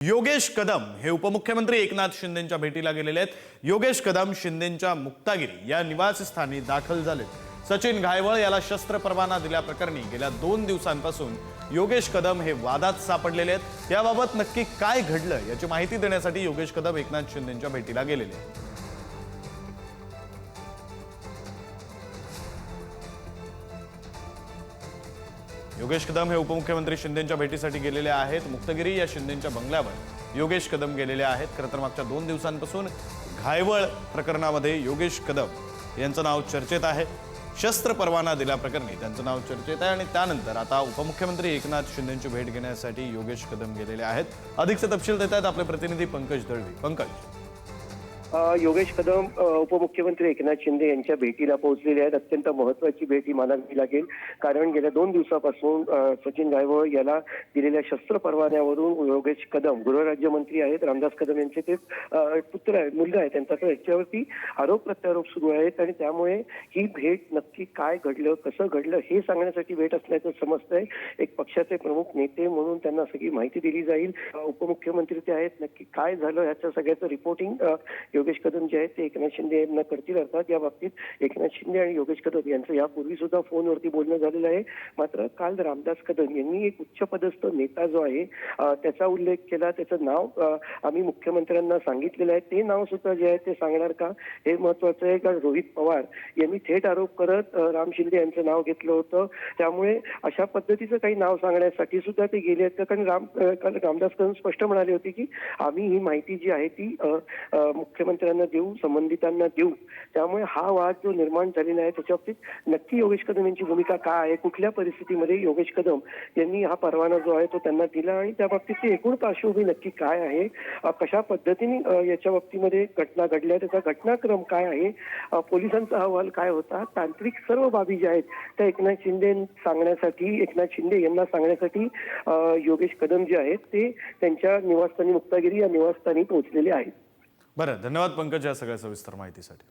योगेश कदम हे उपमुख्यमंत्री एकनाथ शिंदेंच्या भेटीला गेलेले आहेत। योगेश कदम शिंदेंच्या मुक्तागिरी या निवासस्थानी दाखल झाले। सचिन घायवळ याला शस्त्र परवाना दिल्याप्रकरणी गेल्या 2 दिवसांपासून योगेश कदम हे वादात सापडलेले आहेत। याबाबत नक्की काय घडलं याची माहिती देण्यासाठी योगेश कदम एकनाथ शिंदेंच्या भेटीला गेलेले आहेत। योगेश कदम हे उपमुख्यमंत्री शिंदेंच्या भेटीसाठी गेलेले आहेत। मुक्तागिरी या शिंदेंच्या बंगल्यावर योगेश कदम गेलेले आहेत। खरं तर मागच्या 2 दिवसांपासून घायवळ प्रकरणामध्ये योगेश कदम यांचं नाव चर्चेत आहे। शस्त्र परवाना दिल्याप्रकरणी त्यांचं नाव चर्चेत आहे आणि त्यानंतर आता उपमुख्यमंत्री एकनाथ शिंदेंची भेट घेण्यासाठी योगेश कदम गेलेले आहेत। अधिकचे तपशील देत आहेत आपले प्रतिनिधी पंकज दळवी। पंकज, योगेश कदम उपमुख्यमंत्री एकनाथ शिंदे यांच्या भेटीला पोहोचलेले आहेत। अत्यंत महत्त्वाची भेट ही मानावी लागेल, कारण गेल्या 2 दिवसापासून सचिन घायवळ याला दिलेल्या शस्त्र परवान्यावरून योगेश कदम गृहराज्यमंत्री आहेत, रामदास कदम यांचे ते पुत्र आहेत, मुलगा आहे त्यांचा, तर याच्यावरती आरोप प्रत्यारोप सुरू आहेत आणि त्यामुळे ही भेट नक्की काय घडलं, कसं घडलं हे सांगण्यासाठी भेट असल्याचं समजतंय। एक पक्षाचे प्रमुख नेते म्हणून त्यांना सगळी माहिती दिली जाईल। उपमुख्यमंत्री ते आहेत, नक्की काय झालं याचं सगळ्याचं रिपोर्टिंग योगेश कदम जे आहेत ते एकनाथ शिंदे यांना करतील। अर्थात या बाबतीत एकनाथ शिंदे आणि योगेश कदम यांचं यापूर्वी सुद्धा फोनवरती बोलणं झालेलं आहे। मात्र काल रामदास कदम यांनी एक उच्चपदस्थ नेता जो आहे त्याचा उल्लेख केला, त्याचं नाव आम्ही मुख्यमंत्र्यांना सांगितलेलं आहे, ते नाव सुद्धा जे आहे ते सांगणार का हे महत्वाचं आहे। कारण रोहित पवार यांनी थेट आरोप करत राम शिंदे यांचं नाव घेतलं होतं, त्यामुळे अशा पद्धतीचं काही नाव सांगण्यासाठी सुद्धा ते गेले आहेत। कारण रामदास कदम स्पष्ट म्हणाले होते की आम्ही ही माहिती जी आहे ती मुख्यमंत्र्यांना देऊ, संबंधितांना देऊ। त्यामुळे हा वाद जो निर्माण झालेला आहे त्याच्या बाबतीत नक्की योगेश कदम यांची भूमिका काय आहे, कुठल्या परिस्थितीमध्ये योगेश कदम यांनी हा परवाना जो आहे तो त्यांना दिला आणि त्या बाबतीतची एकूण पार्श्वभूमी नक्की काय आहे, कशा पद्धतीने याच्या बाबतीमध्ये घटना घडल्या, त्याचा घटनाक्रम काय आहे, पोलिसांचा अहवाल काय होता, तांत्रिक सर्व बाबी ज्या आहेत त्या एकनाथ शिंदे यांना सांगण्यासाठी योगेश कदम जे आहेत ते त्यांच्या निवासस्थानी मुक्तागिरी या निवासस्थानी पोहोचलेले आहेत। बरं, धन्यवाद पंकज या सगळ्या सविस्तर माहितीसाठी।